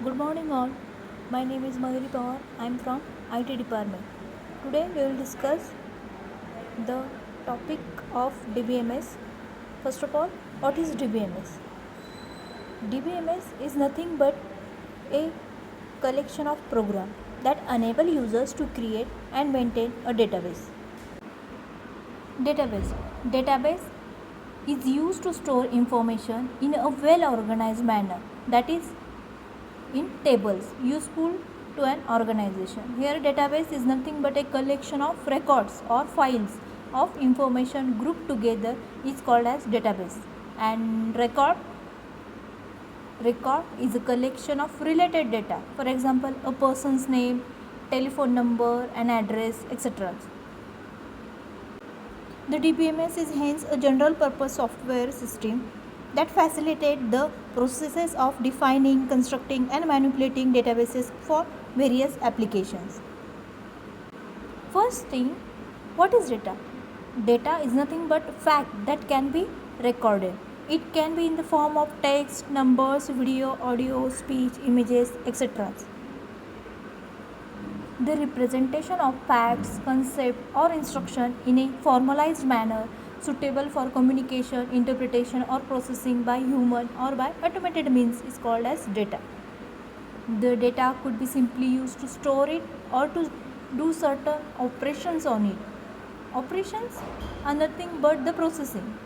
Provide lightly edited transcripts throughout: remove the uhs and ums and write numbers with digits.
Good morning all. My name is Mayuri Pawar. I am from IT department. Today we will discuss the topic of Dbms. First of all, what is Dbms? Dbms is nothing but a collection of programs that enable users to create and maintain a database. Database is used to store information in a well organized manner, that is in tables, useful to an organization. Here database is nothing but a collection of records or files of information grouped together is called as database. And record is a collection of related data, for example a person's name, telephone number and address, etc. The DBMS is hence a general purpose software system that facilitate the processes of defining, constructing and manipulating databases for various applications. First thing, what is data? Data is nothing but fact that can be recorded. It can be in the form of text, numbers, video, audio, speech, images, etc. The representation of facts, concept or instruction in a formalized manner suitable for communication, interpretation or processing by human or by automated means is called as data. The data could be simply used to store it or to do certain operations on it. Operations are nothing but the processing.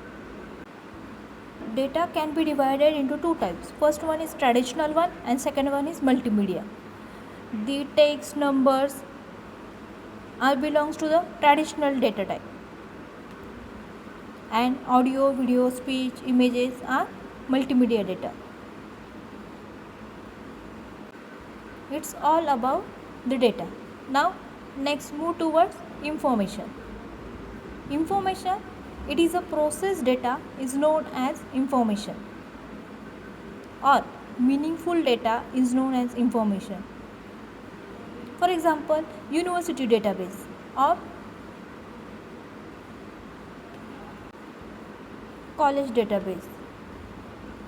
Data can be divided into two types. First one is traditional one and second one is multimedia. The text, numbers all belongs to the traditional data type, and audio, video, speech, images are multimedia data. It's all about the data. Now next move towards information. Information, it is a processed data is known as information, or meaningful data is known as information. For example, university database or college database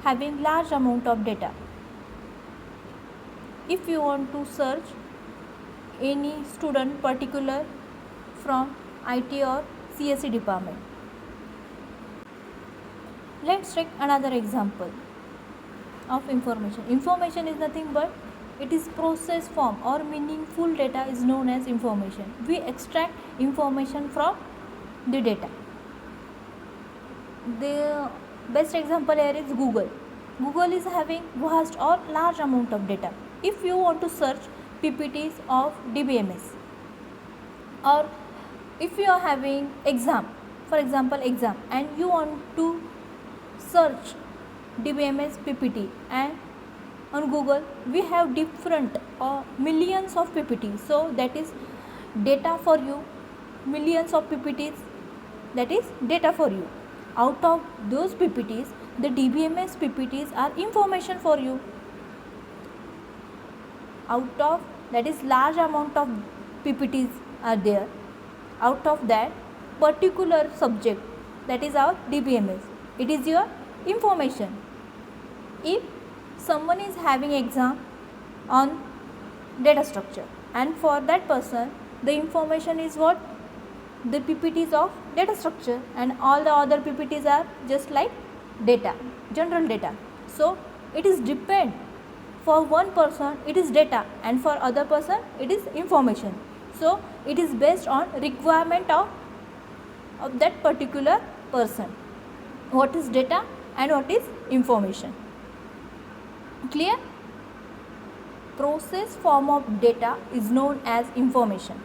having large amount of data. If you want to search any student particular from IT or CSE department, let's take another example of information. Information is nothing but it is process form or meaningful data is known as information. We extract information from the data. The best example here is Google. Google is having vast or large amount of data. If you want to search PPTs of Dbms, or if you are having exam, for example exam, and you want to search Dbms PPT, and on Google we have different millions of PPTs, so that is data for you. Millions of PPTs, that is data for you. Out of those PPTs, the Dbms PPTs are information for you. Out of that is large amount of PPTs are there. Out of that particular subject, that is our Dbms, it is your information. If someone is having exam on data structure, and for that person the information is what? The PPTs of data structure, and all the other PPTs are just like data, general data. So it is depend, for one person it is data and for other person it is information. So it is based on requirement of that particular person, what is data and what is information. Clear? Process form of data is known as information.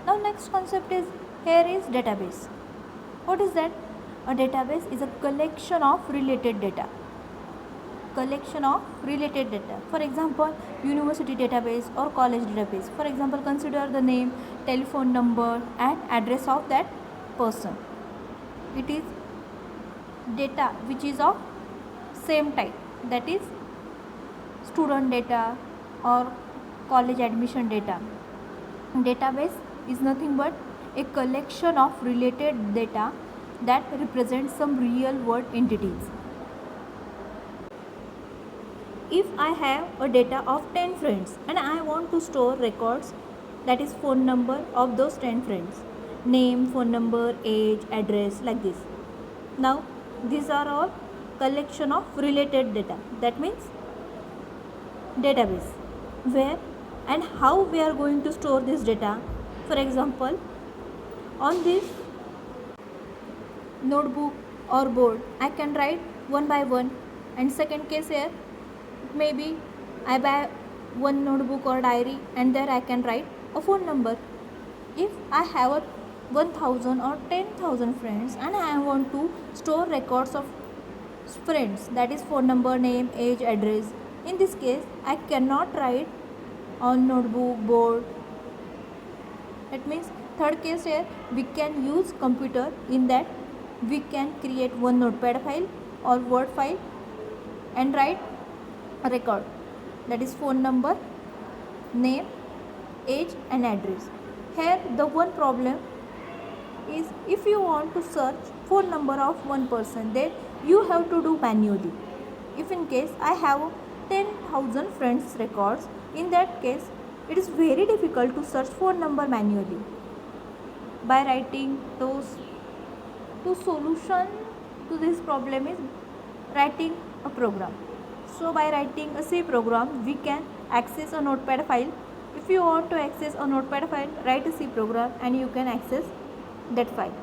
Now next concept is, here is database. What is that? A database is a collection of related data. Collection of related data. For example, university database or college database. For example, consider the name, telephone number and address of that person. It is data which is of same type, that is student data or college admission data. Database is nothing but a collection of related data that represents some real world entities. If I have a data of 10 friends and I want to store records, that is phone number of those 10 friends, name, phone number, age, address, like this. Now these are all collection of related data, that means database. Where and how we are going to store this data? For example, on this notebook or board I can write one by one, and second case here maybe I buy one notebook or diary and there I can write a phone number. If I have a 1000 or 10,000 friends and I want to store records of friends, that is phone number, name, age, address, in this case I cannot write on notebook, board. That means third case here we can use computer. In that we can create one notepad file or word file and write a record, that is phone number, name, age and address. Here the one problem is, if you want to search phone number of one person, then you have to do manually. If in case I have 10,000 friends records, in that case it is very difficult to search phone number manually. By writing those solution to this problem is writing a program. So by writing a C program we can access a notepad file. If you want to access a notepad file, write a C program and you can access that file.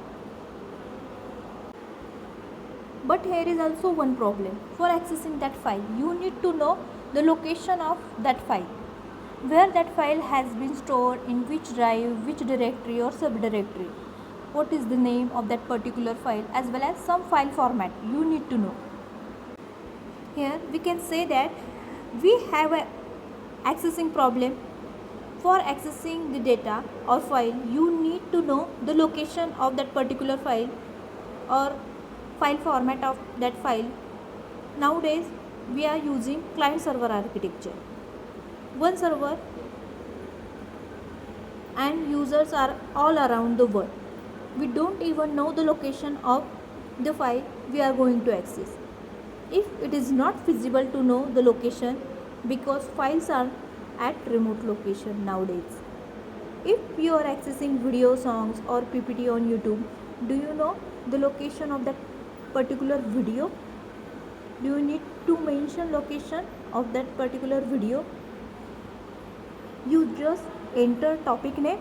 But here is also one problem. For accessing that file you need to know the location of that file, where that file has been stored, in which drive, which directory or subdirectory, what is the name of that particular file, as well as some file format you need to know. Here we can say that we have a accessing problem. For accessing the data or file you need to know the location of that particular file or file format of that file. Nowadays we are using client server architecture. One server and users are all around the world. We don't even know the location of the file we are going to access. If it is not feasible to know the location, because files are at remote location nowadays. If you are accessing video, songs or PPT on YouTube, do you know the location of that particular video? Do you need to mention location of that particular video? You just enter topic name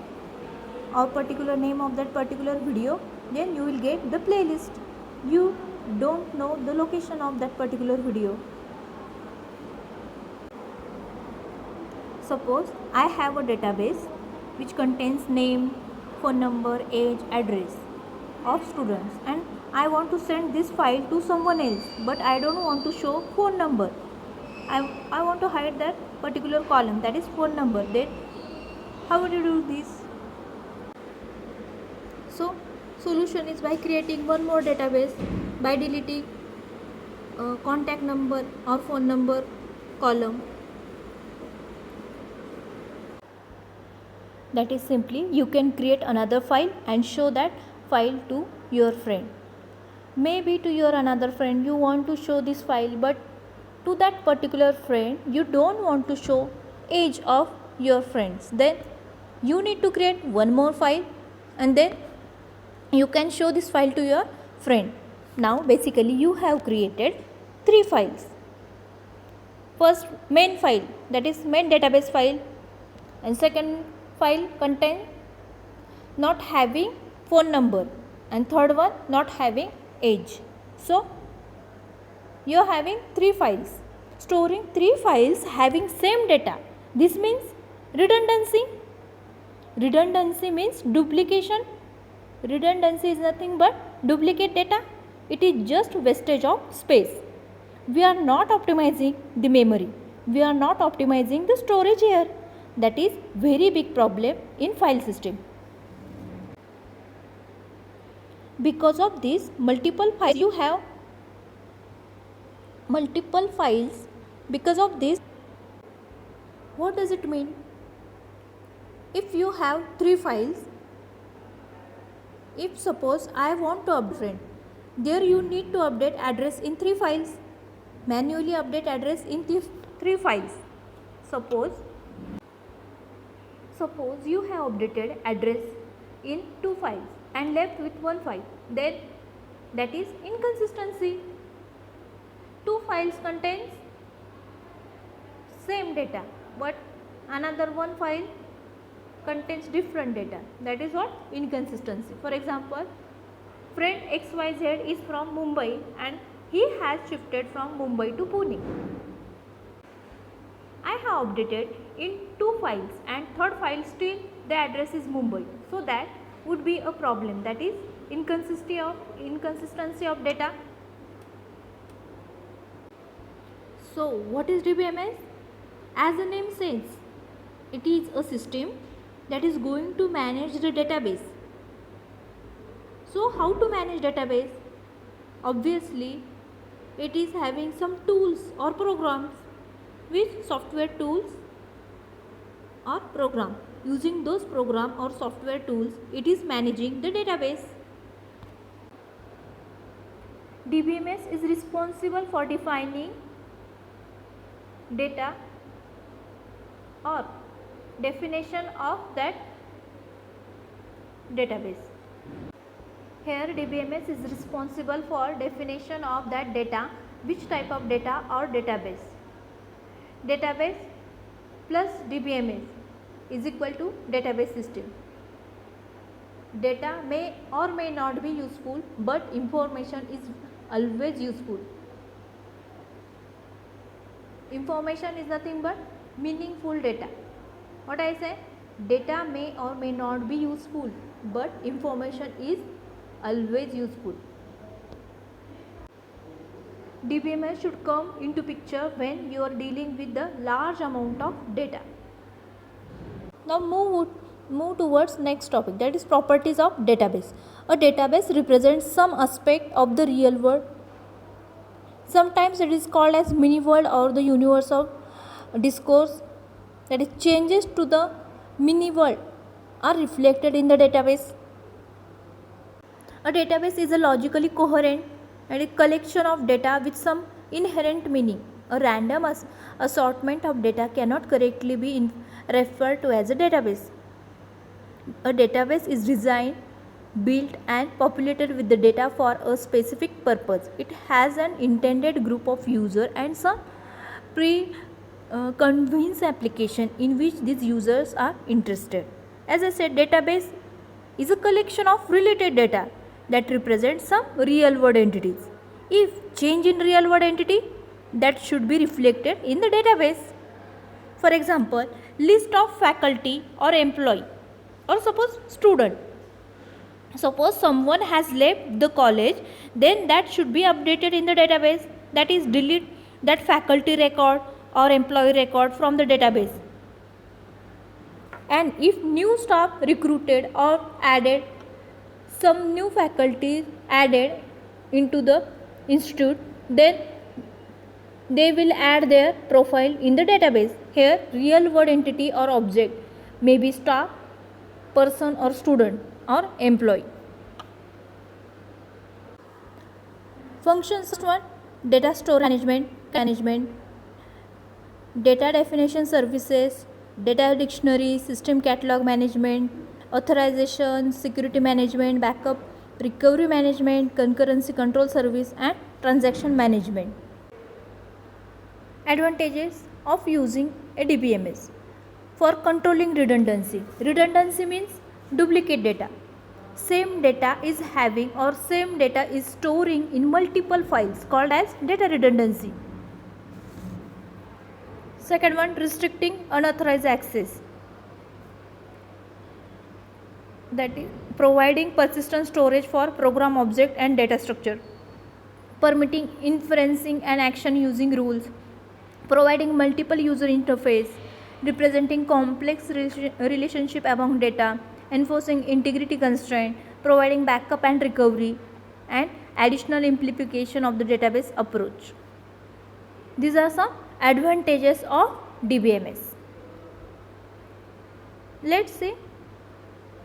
or particular name of that particular video, then you will get the playlist. You don't know the location of that particular video. Suppose I have a database which contains name, phone number, age, address of students, and I want to send this file to someone else, but I don't want to show phone number. I want to hide that particular column, that is phone number. Then how would you do this? So solution is by creating one more database, by deleting contact number or phone number column. That is simply you can create another file and show that file to your friend. Maybe to your another friend you want to show this file, but to that particular friend you don't want to show age of your friends. Then you need to create one more file and then you can show this file to your friend. Now basically you have created 3 files. First, main file, that is main database file, and second file contain not having phone number, and third one not having age. So you are having 3 files, storing 3 files having same data. This means redundancy. Redundancy means duplication. Redundancy is nothing but duplicate data. It is just wastage of space. We are not optimizing the memory. We are not optimizing the storage here. That is very big problem in file system. Because of this, multiple files you have multiple files. Because of this, what does it mean? If you have 3 files, if suppose I want to update, there you need to update address in 3 files. Manually update address in 3 files. Suppose you have updated address in 2 files and left with 1 file, then that is inconsistency. 2 files contains same data, but another 1 file contains different data. That is what inconsistency. For example, friend XYZ is from Mumbai and he has shifted from Mumbai to Pune. I have updated in 2 files and third file still the address is Mumbai. So that would be a problem, that is inconsistency of data. So what is Dbms? As the name says, it is a system that is going to manage the database. So how to manage database? Obviously, it is having some tools or programs. With software tools or program, using those program or software tools, it is managing the database. Dbms is responsible for defining data or definition of that database. Here Dbms is responsible for definition of that data, which type of data or database. Database plus Dbms is equal to database system. Data may or may not be useful, but information is always useful. Information is nothing but meaningful data. What I say? Data may or may not be useful, but information is always useful. Dbms should come into picture when you are dealing with the large amount of data. Now move towards next topic, that is properties of database. A database represents some aspect of the real world. Sometimes it is called as mini world or the universe of discourse, that is changes to the mini world are reflected in the database. A database is a logically coherent and a collection of data with some inherent meaning. A random assortment of data cannot correctly be referred to as a database. A database is designed, built and populated with the data for a specific purpose. It has an intended group of users and some pre-conceived application in which these users are interested. As I said, database is a collection of related data that represents some real world entities. If change in real world entity, that should be reflected in the database. For example, list of faculty or employee, or suppose student. Suppose someone has left the college, then that should be updated in the database, that is delete that faculty record or employee record from the database. And if new staff recruited or added, some new faculty added into the institute, then they will add their profile in the database. Here real world entity or object may be staff, person or student or employee. Functions: first one, data storage management, data definition services, data dictionary, system catalog management, authorization, security management, backup, recovery management, concurrency control service and transaction management. Advantages of using a Dbms. For controlling redundancy. Redundancy means duplicate data. Same data is having or same data is storing in multiple files, called as data redundancy. Second one, restricting unauthorized access. That is providing persistent storage for program object and data structure. Permitting inferencing and action using rules. Providing multiple user interface. Representing complex relationship among data. Enforcing integrity constraint. Providing backup and recovery. And additional implication of the database approach. These are some advantages of Dbms. Let's see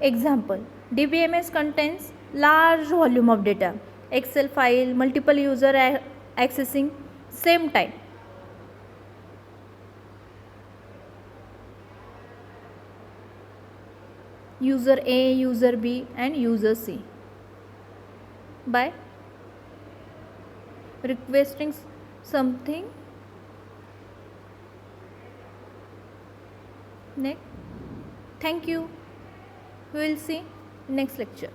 example. Dbms contains large volume of data, Excel file, multiple user accessing same time. user A, user B and user C by requesting something. Next, thank you. We will see next lecture.